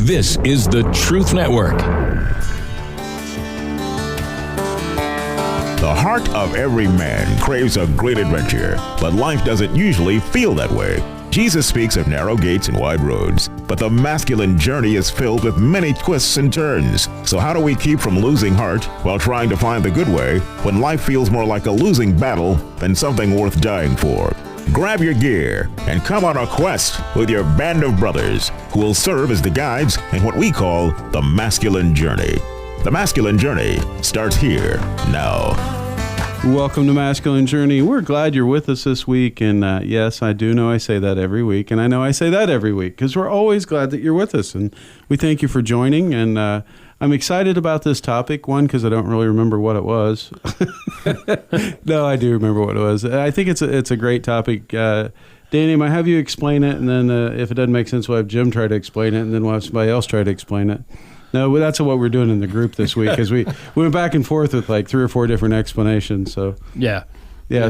This is the Truth Network. The heart of every man craves a great adventure, but life doesn't usually feel that way. Jesus speaks of narrow gates and wide roads, but the masculine journey is filled with many twists and turns. So how do we keep from losing heart while trying to find the good way when life feels more like a losing battle than something worth dying for? Grab your gear and come on a quest with your band of brothers who will serve as the guides in what we call the masculine journey. The masculine journey starts here now. Welcome to Masculine Journey. We're glad you're with us this week. And yes, I do know I say that every week. And I know I say that every week because we're always glad that you're with us. And we thank you for joining. And I'm excited about this topic. One, because I don't really remember what it was. No, I do remember what it was. I think it's a great topic. Danny, I might have you explain it. And then if it doesn't make sense, we'll have Jim try to explain it. And then we'll have somebody else try to explain it. No, that's what we're doing in the group this week, because we went back and forth with like 3 or 4 different explanations. So yeah.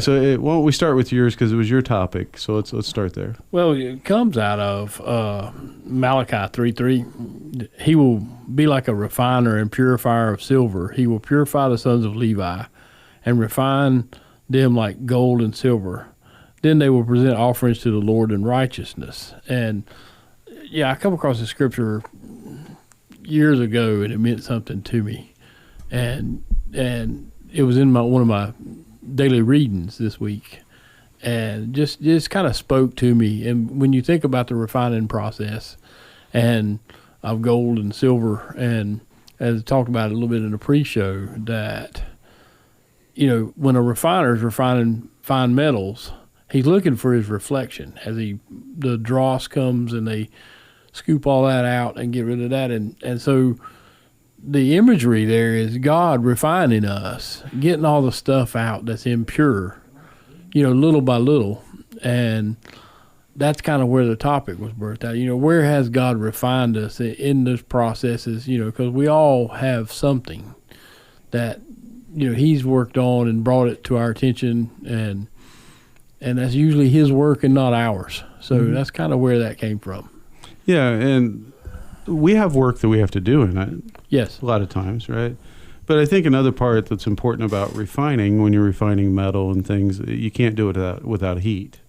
So why don't we start with yours, because it was your topic. So let's start there. Well, it comes out of Malachi 3:3. He will be like a refiner and purifier of silver. He will purify the sons of Levi, and refine them like gold and silver. Then they will present offerings to the Lord in righteousness. And yeah, I come across the scripture years ago, and it meant something to me, and it was in one of my daily readings this week, and just kind of spoke to me. And when you think about the refining process and of gold and silver, and as I talked about a little bit in the pre-show, that when a refiner is refining fine metals, he's looking for his reflection as the dross comes and they scoop all that out and get rid of that. And so the imagery there is God refining us, getting all the stuff out that's impure, little by little. And that's kind of where the topic was birthed out. Where has God refined us in those processes? Because we all have something that, he's worked on and brought it to our attention, and that's usually his work and not ours. So that's kind of where that came from. Yeah, and we have work that we have to do in it. Yes. A lot of times, right? But I think another part that's important about refining, when you're refining metal and things, you can't do it without heat.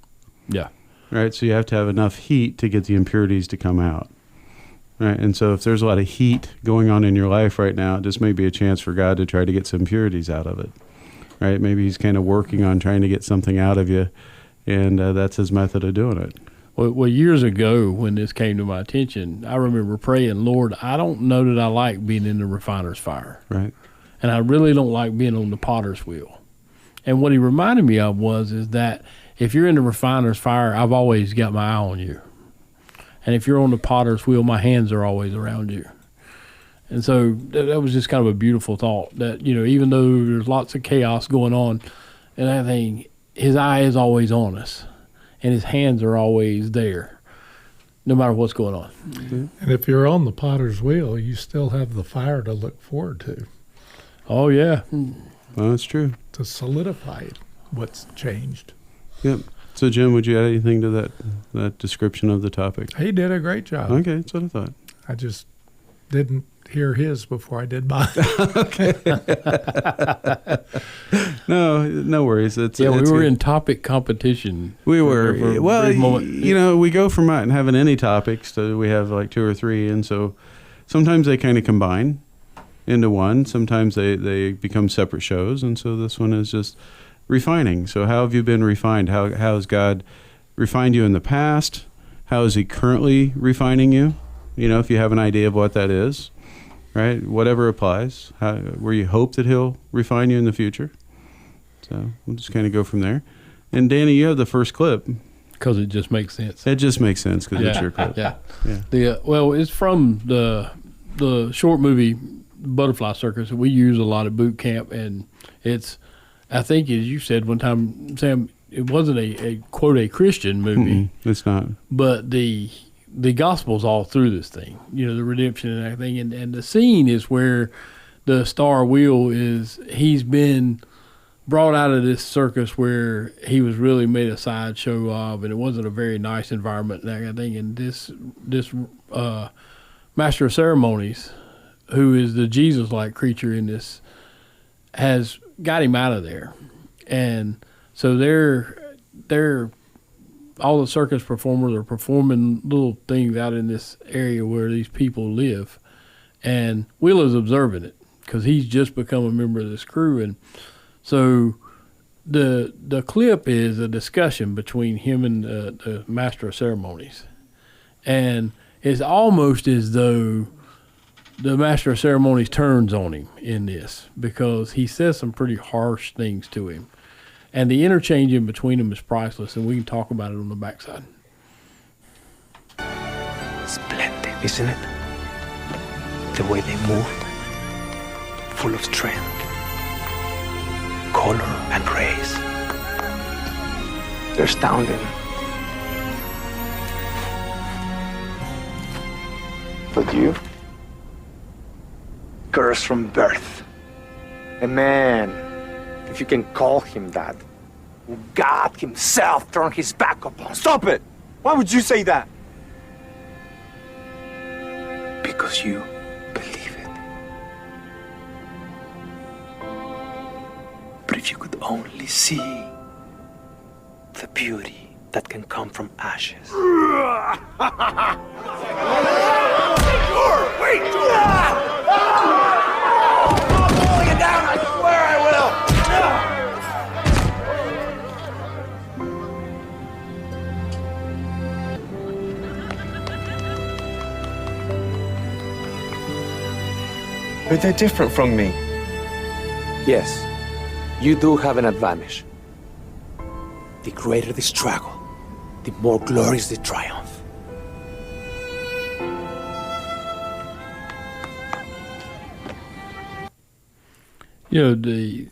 Yeah. Right? So you have to have enough heat to get the impurities to come out. Right? And so if there's a lot of heat going on in your life right now, this may be a chance for God to try to get some impurities out of it. Right? Maybe he's kind of working on trying to get something out of you, and that's his method of doing it. Well, years ago when this came to my attention, I remember praying, Lord, I don't know that I like being in the refiner's fire. Right. And I really don't like being on the potter's wheel. And what he reminded me of is that if you're in the refiner's fire, I've always got my eye on you. And if you're on the potter's wheel, my hands are always around you. And so that was just kind of a beautiful thought that, even though there's lots of chaos going on and everything, his eye is always on us. And his hands are always there, no matter what's going on. Mm-hmm. And if you're on the potter's wheel, you still have the fire to look forward to. Oh, yeah. Well, that's true. To solidify what's changed. Yep. So, Jim, would you add anything to that description of the topic? He did a great job. Okay, that's what I thought. I just didn't hear his before I did mine. Okay. No worries. We were in topic competition. We were. Well, we go from not having any topics to we have like 2 or 3, and so sometimes they kind of combine into one. Sometimes they become separate shows, and so this one is just refining. So how have you been refined? How has God refined you in the past? How is he currently refining you? If you have an idea of what that is. Right, whatever applies. Where you hope that he'll refine you in the future. So we'll just kind of go from there. And Danny, you have the first clip. Because it just makes sense. It just makes sense because it's your clip. Yeah. It's from the short movie Butterfly Circus. We use a lot at boot camp, and it's, I think as you said one time, Sam, it wasn't a quote a Christian movie. It's not. But the gospel's all through this thing, the redemption and everything. And the scene is where the star wheel he's been brought out of this circus where he was really made a sideshow of, and it wasn't a very nice environment and that kind of thing. And this Master of Ceremonies, who is the Jesus-like creature in this, has got him out of there. And so they're all the circus performers are performing little things out in this area where these people live. And Will is observing it because he's just become a member of this crew. And so the clip is a discussion between him and the Master of Ceremonies. And it's almost as though the Master of Ceremonies turns on him in this because he says some pretty harsh things to him. And the interchange in between them is priceless, and we can talk about it on the backside. Splendid, isn't it? The way they move, full of strength, color, and grace. They're astounding. But you? Cursed from birth. A man, if you can call him that, who God himself turned his back upon. Stop it! Why would you say that? Because you believe it. But if you could only see the beauty that can come from ashes. Wait! I'm pulling it down, I swear I will! But they're different from me. Yes, you do have an advantage. The greater the struggle, the more glorious the triumph. You know, the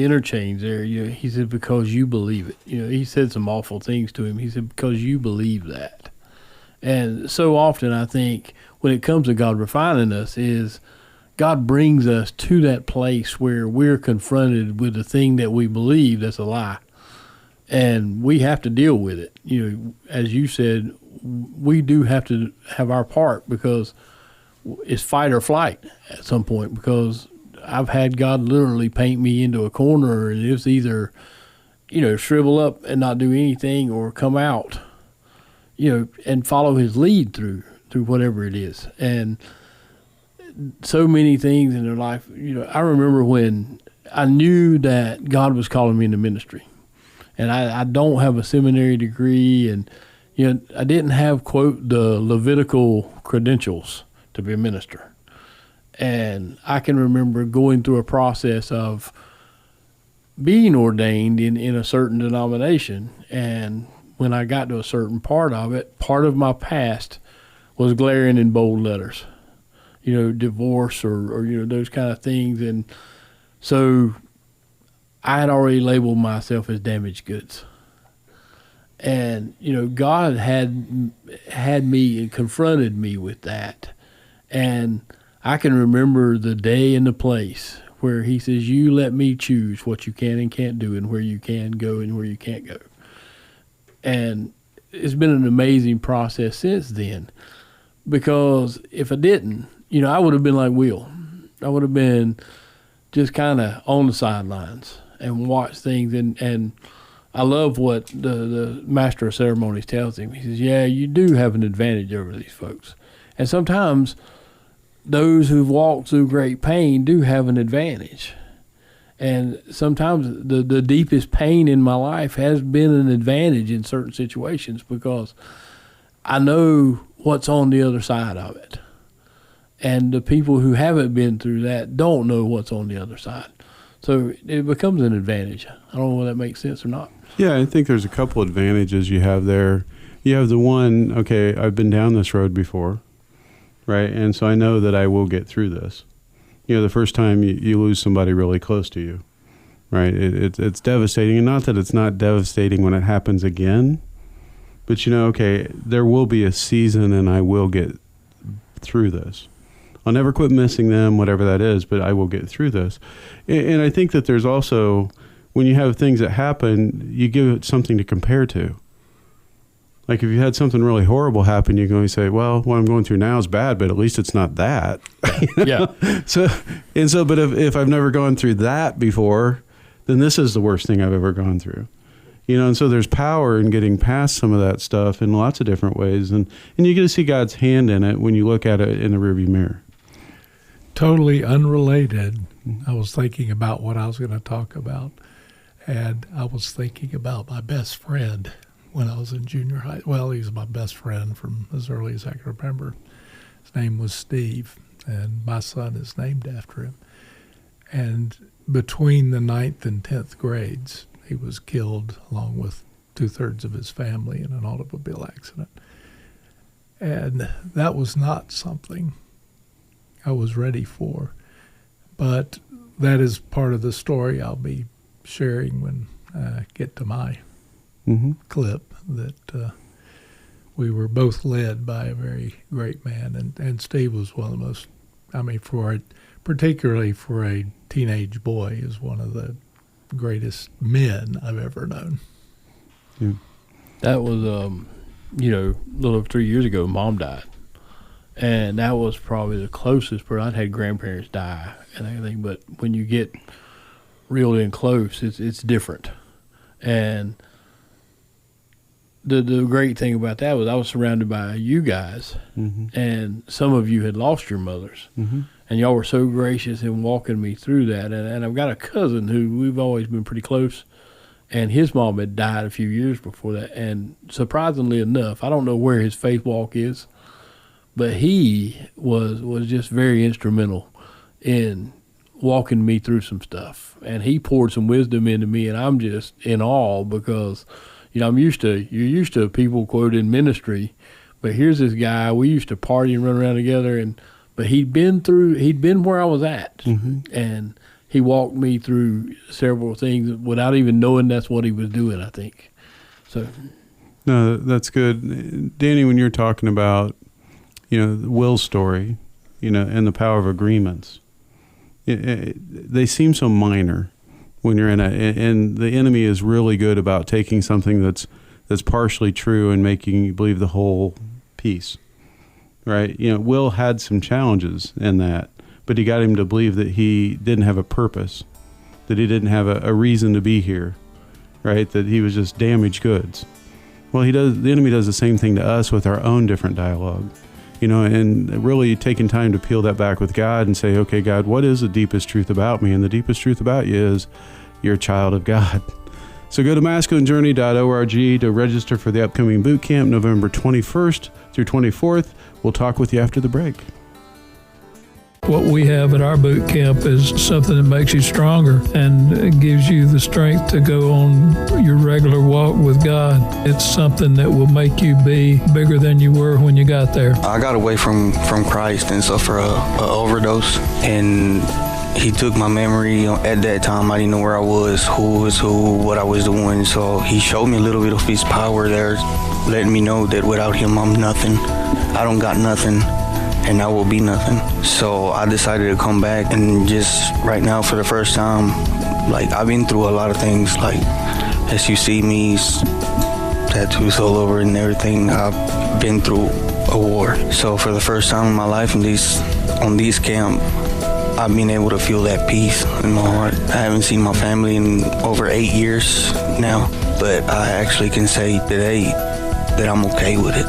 interchange there, you know, he said, because you believe it. You know, he said some awful things to him. He said, because you believe that. And so often I think when it comes to God refining us is God brings us to that place where we're confronted with the thing that we believe that's a lie. And we have to deal with it. You know, as you said, we do have to have our part because it's fight or flight at some point, because I've had God literally paint me into a corner, and it's either, you know, shrivel up and not do anything or come out, you know, and follow his lead through whatever it is. And so many things in their life, you know, I remember when I knew that God was calling me into ministry, and I don't have a seminary degree, and, you know, I didn't have, quote, the Levitical credentials to be a minister. And I can remember going through a process of being ordained in a certain denomination. And when I got to a certain part of it, part of my past was glaring in bold letters, you know, divorce or you know, those kind of things. And so I had already labeled myself as damaged goods. And, you know, God had me and confronted me with that. And I can remember the day and the place where he says, you let me choose what you can and can't do and where you can go and where you can't go. And it's been an amazing process since then, because if I didn't, you know, I would have been like Will. I would have been just kind of on the sidelines and watched things. And I love what the Master of Ceremonies tells him. He says, yeah, you do have an advantage over these folks. And sometimes those who've walked through great pain do have an advantage. And sometimes the deepest pain in my life has been an advantage in certain situations, because I know what's on the other side of it. And the people who haven't been through that don't know what's on the other side. So it becomes an advantage. I don't know whether that makes sense or not. Yeah, I think there's a couple advantages you have there. You have the one, okay, I've been down this road before, right? And so I know that I will get through this. You know, the first time you lose somebody really close to you, right? It's devastating. And not that it's not devastating when it happens again, but you know, okay, there will be a season and I will get through this. I'll never quit missing them, whatever that is, but I will get through this. And I think that there's also, when you have things that happen, you give it something to compare to. Like if you had something really horrible happen, you can always say, well, what I'm going through now is bad, but at least it's not that. You know? Yeah. But if I've never gone through that before, then this is the worst thing I've ever gone through. You know, and so there's power in getting past some of that stuff in lots of different ways. And you get to see God's hand in it when you look at it in the rearview mirror. Totally unrelated. I was thinking about what I was going to talk about. And I was thinking about my best friend when I was in junior high. Well, he was my best friend from as early as I can remember. His name was Steve, and my son is named after him. And between the 9th and 10th grades, he was killed along with 2/3 of his family in an automobile accident. And that was not something I was ready for. But that is part of the story I'll be sharing when I get to my clip, that we were both led by a very great man. And Steve was one of the most, particularly for a teenage boy, is one of the greatest men I've ever known. Yeah. That was, a little over 3 years ago, Mom died. And that was probably the closest, but I'd had grandparents die and everything, but when you get real in close, it's different. And the great thing about that was I was surrounded by you guys, and some of you had lost your mothers, and y'all were so gracious in walking me through that. And I've got a cousin who we've always been pretty close, and his mom had died a few years before that. And surprisingly enough, I don't know where his faith walk is, but he was just very instrumental in walking me through some stuff. And he poured some wisdom into me, and I'm just in awe because, you're used to people quoting ministry, but here's this guy, we used to party and run around together, but he'd been where I was at, and he walked me through several things without even knowing that's what he was doing, I think. So, no, that's good. Danny, when you're talking about, Will's story, and the power of agreements, they seem so minor when you're in and the enemy is really good about taking something that's partially true and making you believe the whole piece, right? Will had some challenges in that, but he got him to believe that he didn't have a purpose, that he didn't have a reason to be here, right? That he was just damaged goods. Well, the enemy does the same thing to us with our own different dialogue, and really taking time to peel that back with God and say, okay, God, what is the deepest truth about me? And the deepest truth about you is you're a child of God. So go to masculinejourney.org to register for the upcoming boot camp, November 21st through 24th. We'll talk with you after the break. What we have at our boot camp is something that makes you stronger and it gives you the strength to go on your regular walk with God. It's something that will make you be bigger than you were when you got there. I got away from Christ and suffered a overdose, and he took my memory. At that time, I didn't know where I was, who was who, what I was doing. So he showed me a little bit of his power there, letting me know that without him, I'm nothing. I don't got nothing, and I will be nothing. So I decided to come back, and just right now, for the first time, I've been through a lot of things. As you see me, tattoos all over and everything. I've been through a war. So for the first time in my life on this camp, I've been able to feel that peace in my heart. I haven't seen my family in over 8 years now, but I actually can say today that I'm okay with it.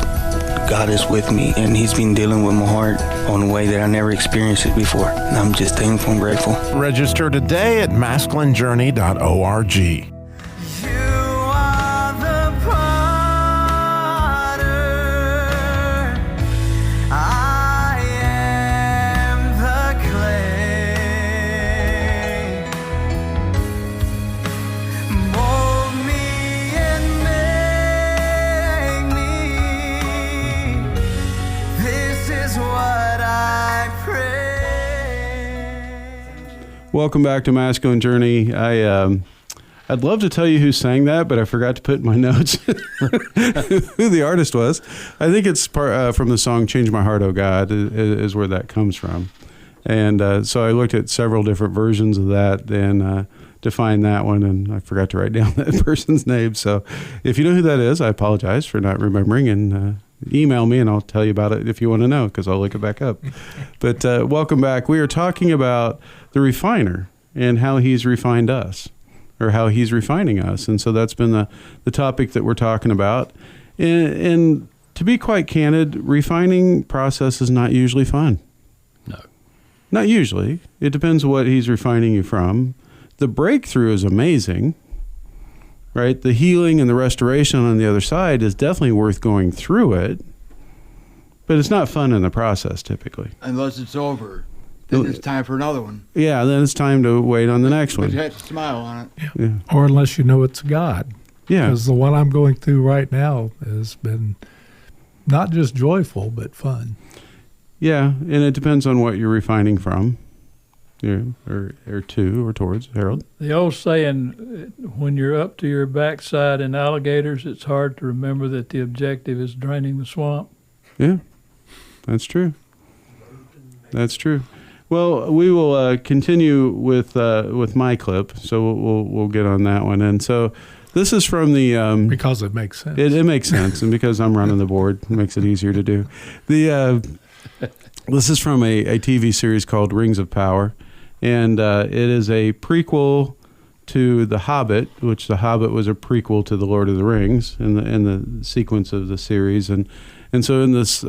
God is with me, and he's been dealing with my heart on a way that I never experienced it before. And I'm just thankful and grateful. Register today at masculinejourney.org. Welcome back to Masculine Journey. I'd love to tell you who sang that, but I forgot to put in my notes who the artist was. I think it's from the song "Change My Heart, Oh God" is where that comes from. And so I looked at several different versions of that, and find that one, and I forgot to write down that person's name. So if you know who that is, I apologize for not remembering, and email me and I'll tell you about it if you want to know, because I'll look it back up. But welcome back. We are talking about the refiner and how he's refined us, or how he's refining us. And so that's been the topic that we're talking about. And to be quite candid, refining process is not usually fun. No. Not usually. It depends what he's refining you from. The breakthrough is amazing, right? The healing and the restoration on the other side is definitely worth going through it, but it's not fun in the process typically. Unless it's over. Then it's time for another one. Yeah, then it's time to wait on the next But one. you have to smile on it. Yeah. Or unless you know it's God. Yeah. Because the one I'm going through right now has been not just joyful, but fun. Yeah, and it depends on what you're refining from, or to, or towards, Harold. The old saying, when you're up to your backside in alligators, it's hard to remember that the objective is draining the swamp. Yeah, that's true. That's true. Well, we will continue with my clip, so we'll get on that one. And so this is from the Because it makes sense. it makes sense, and because I'm running the board, it makes it easier to do. This is from a TV series called Rings of Power, and it is a prequel to The Hobbit, which The Hobbit was a prequel to The Lord of the Rings in the sequence of the series, and so in this.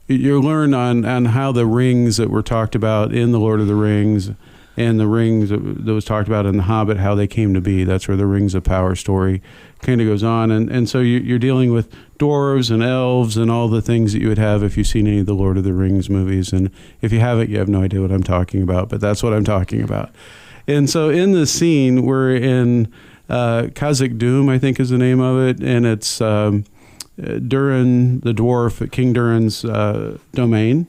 You learn on how the rings that were talked about in The Lord of the Rings and the rings that was talked about in The Hobbit, how they came to be. That's where the Rings of Power story kind of goes on. And so you're dealing with dwarves and elves and all the things that you would have if you've seen any of the Lord of the Rings movies. And if you haven't, you have no idea what I'm talking about, but that's what I'm talking about. And so in this scene, we're in Khazad Dûm, I think is the name of it, and it's... Durin, the dwarf, King Durin's domain,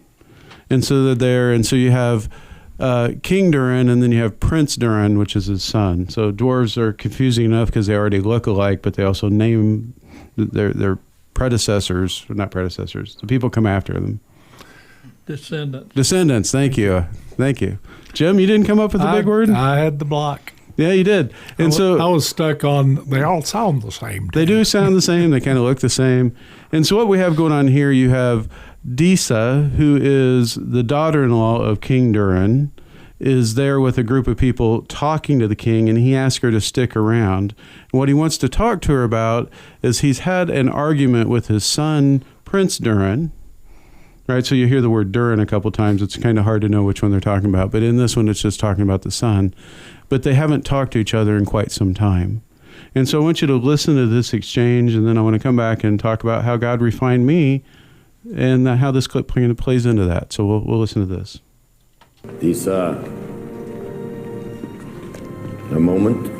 and so they're there, and so you have King Durin, and then you have Prince Durin, which is his son. So dwarves are confusing enough because they already look alike, but they also name their predecessors, not predecessors. The people come after them. Descendants. Thank you. Jim, you didn't come up with the big word? I had the block. Yeah, you did. And I was stuck on, they all sound the same. They do sound the same. They kind of look the same. And so what we have going on here, you have Disa, who is the daughter-in-law of King Durin, is there with a group of people talking to the king, and he asks her to stick around. And what he wants to talk to her about is he's had an argument with his son, Prince Durin. Right, so you hear the word Durin a couple times. It's kind of hard to know which one they're talking about. But in this one, it's just talking about the son. But they haven't talked to each other in quite some time. And so I want you to listen to this exchange, and then I want to come back and talk about how God refined me and how this clip plays into that. So we'll listen to this. Disa, a moment.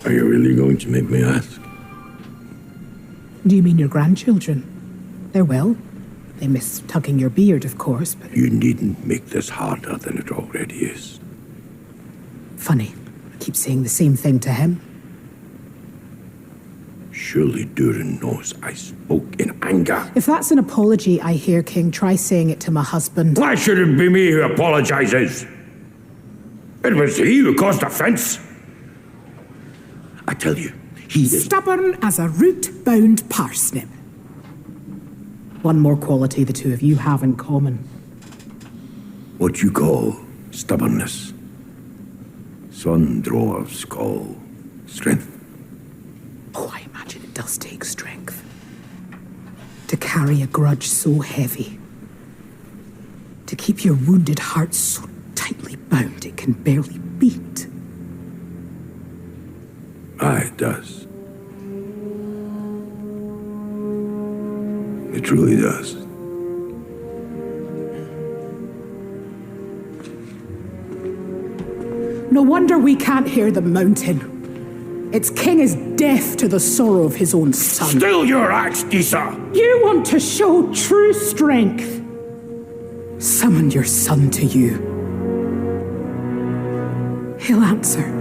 Are you really going to make me ask? Do you mean your grandchildren? They're well. They miss tugging your beard, of course, but... You needn't make this harder than it already is. Funny. I keep saying the same thing to him. Surely Durin knows I spoke in anger. If that's an apology I hear, King, try saying it to my husband. Why should it be me who apologizes? It was he who caused offense. I tell you, he is... Stubborn as a root-bound parsnip. One more quality the two of you have in common. What you call stubbornness. Son dwarves call strength. Oh, I imagine it does take strength. To carry a grudge so heavy. To keep your wounded heart so tightly bound it can barely beat. Aye, it does. It truly does. No wonder we can't hear the mountain. Its king is deaf to the sorrow of his own son. Still your axe, Disa! You want to show true strength. Summon your son to you. He'll answer.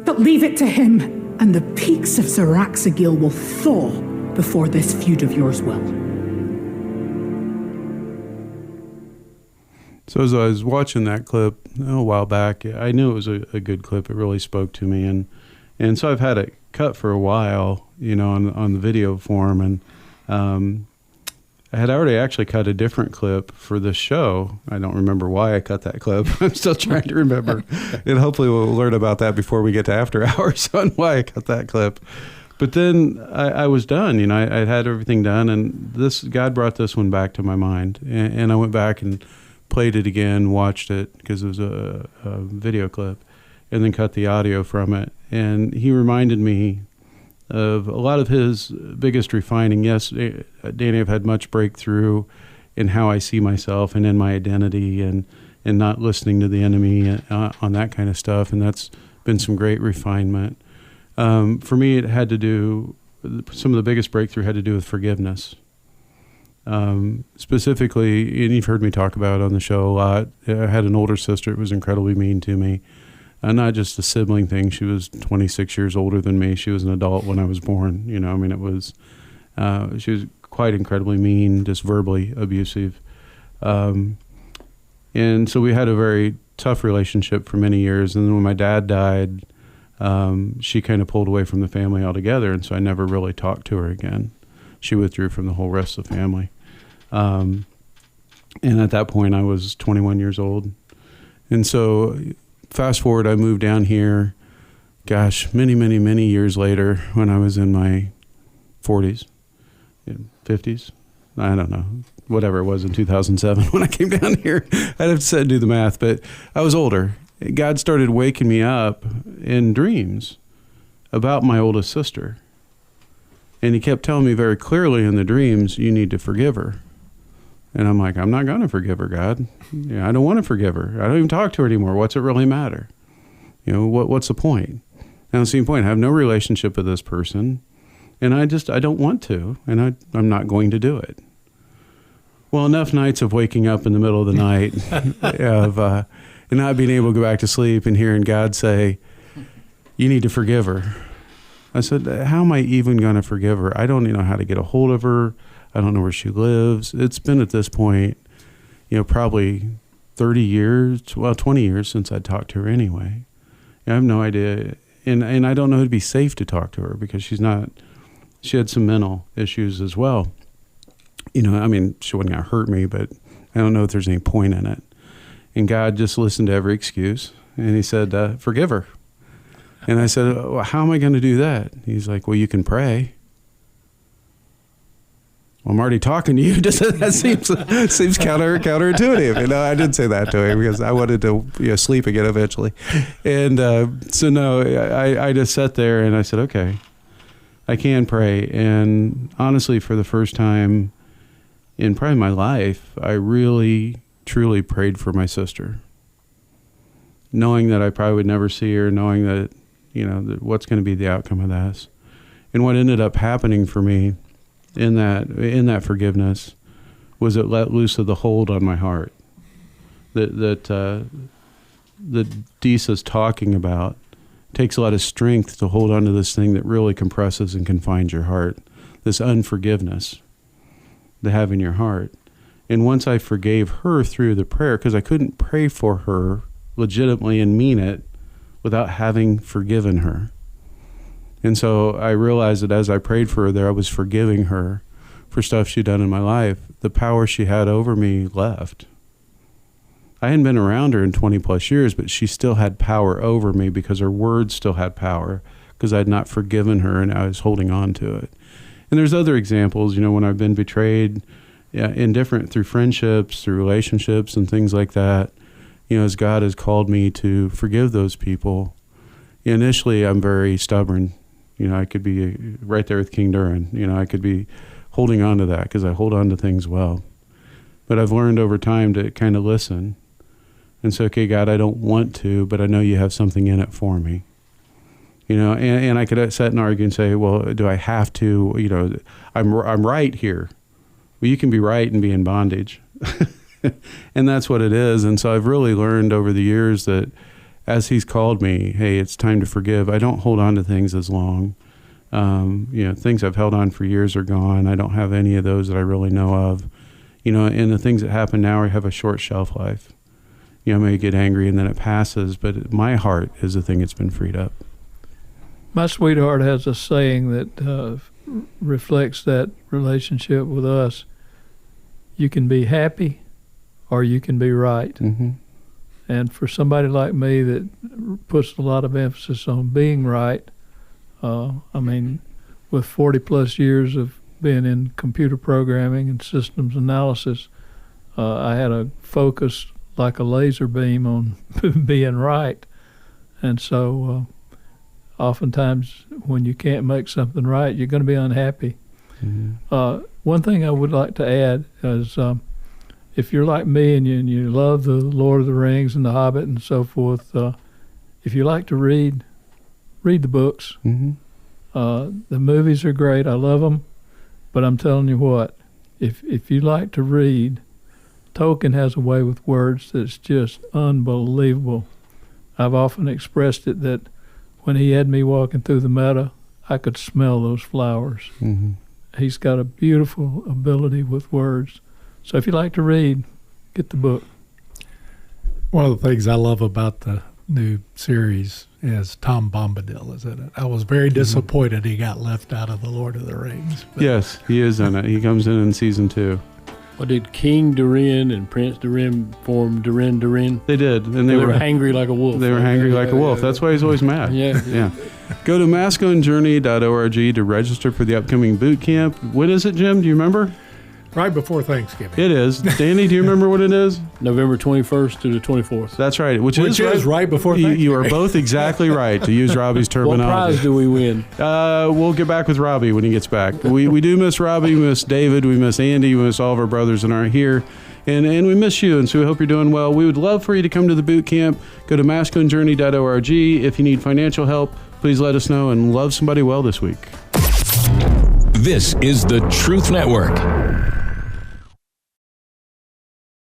But leave it to him And the peaks of Saraxagil will thaw before this feud of yours will. So as I was watching that clip a while back, I knew it was a good clip. It really spoke to me. And so I've had it cut for a while, on the video form. And I had already actually cut a different clip for this show. I don't remember why I cut that clip. I'm still trying to remember. And hopefully we'll learn about that before we get to After Hours on why I cut that clip. But then I was done. I had everything done. And God brought this one back to my mind. And I went back and played it again, watched it, because it was a video clip, and then cut the audio from it. And he reminded me of a lot of his biggest refining. Yes, Danny, I've had much breakthrough in how I see myself and in my identity, and not listening to the enemy on that kind of stuff. And that's been some great refinement. For me, it had to do, some of the biggest breakthrough had to do with forgiveness. Specifically, and you've heard me talk about it on the show a lot, I had an older sister who was incredibly mean to me. Not just a sibling thing. She was 26 years older than me. She was an adult when I was born. It was, she was quite incredibly mean, just verbally abusive. And so we had a very tough relationship for many years. And then when my dad died, she kind of pulled away from the family altogether. And so I never really talked to her again. She withdrew from the whole rest of the family. And at that point, I was 21 years old. And so fast forward, I moved down here, many, many, many years later, when I was in my 40s, 50s. I don't know, whatever it was in 2007 when I came down here. I'd have to sit and do the math, but I was older. God started waking me up in dreams about my oldest sister. And he kept telling me very clearly in the dreams, you need to forgive her. And I'm like, I'm not going to forgive her, God. I don't want to forgive her. I don't even talk to her anymore. What's it really matter? What's the point? I don't see the point. I have no relationship with this person. And I don't want to. And I'm not going to do it. Well, enough nights of waking up in the middle of the night and not being able to go back to sleep and hearing God say, you need to forgive her. I said, how am I even going to forgive her? I don't even know how to get a hold of her. I don't know where she lives. It's been at this point, probably 30 years, 20 years since I talked to her anyway. I have no idea. And I don't know who to be safe to talk to her because she had some mental issues as well. She wasn't going to hurt me, but I don't know if there's any point in it. And God just listened to every excuse. And he said, forgive her. And I said, well, how am I going to do that? He's like, well, you can pray. Well, I'm already talking to you. That seems counterintuitive. I didn't say that to him because I wanted to sleep again eventually. And so no, I just sat there and I said, okay, I can pray. And honestly, for the first time in probably my life, I really, truly prayed for my sister, knowing that I probably would never see her, knowing that, that what's going to be the outcome of this. And what ended up happening for me in that forgiveness was it let loose of the hold on my heart that Deesa's talking about. It takes a lot of strength to hold on to this thing that really compresses and confines your heart, this unforgiveness to have in your heart. And once I forgave her through the prayer, because I couldn't pray for her legitimately and mean it without having forgiven her. And so I realized that as I prayed for her there, I was forgiving her for stuff she'd done in my life. The power she had over me left. I hadn't been around her in 20 plus years, but she still had power over me because her words still had power because I had not forgiven her and I was holding on to it. And there's other examples, when I've been betrayed through friendships, through relationships and things like that, as God has called me to forgive those people. Initially, I'm very stubborn. I could be right there with King Duran. I could be holding on to that because I hold on to things well. But I've learned over time to kind of listen and say, okay, God, I don't want to, but I know you have something in it for me. And I could sit and argue and say, well, do I have to, I'm right here. Well, you can be right and be in bondage. And that's what it is. And so I've really learned over the years that as he's called me, hey, it's time to forgive. I don't hold on to things as long. Things I've held on for years are gone. I don't have any of those that I really know of. And the things that happen now have a short shelf life. I may get angry and then it passes, but my heart is the thing that's been freed up. My sweetheart has a saying that reflects that relationship with us. You can be happy or you can be right. Mm-hmm. And for somebody like me that puts a lot of emphasis on being right, with 40 plus years of being in computer programming and systems analysis, I had a focus like a laser beam on being right. And so oftentimes when you can't make something right, you're going to be unhappy. Mm-hmm. One thing I would like to add is if you're like me and you love the Lord of the Rings and the Hobbit and so forth, if you like to read the books. Mm-hmm. The movies are great. I love them. But I'm telling you what, if you like to read, Tolkien has a way with words that's just unbelievable. I've often expressed it that when he had me walking through the meadow, I could smell those flowers. Mm-hmm. He's got a beautiful ability with words. So if you like to read, get the book. One of the things I love about the new series is Tom Bombadil is in it. I was very disappointed he got left out of The Lord of the Rings. Yes, he is in it. He comes in season 2. Well, did King Durin and Prince Durin form Durin? They did. And they were hangry like a wolf. They were hangry like a wolf. That's why he's always mad. Yeah. Go to masculinejourney.org to register for the upcoming boot camp. When is it, Jim? Do you remember? Right before Thanksgiving. It is. Danny, do you remember what it is? November 21st to the 24th. That's right. Which is right before Thanksgiving. You are both exactly right, to use Robbie's terminology. What prize do we win? We'll get back with Robbie when he gets back. We do miss Robbie, we miss David, we miss Andy, we miss all of our brothers that aren't here. And we miss you, and so we hope you're doing well. We would love for you to come to the boot camp. Go to masculinejourney.org. If you need financial help, please let us know, and love somebody well this week. This is the Truth Network.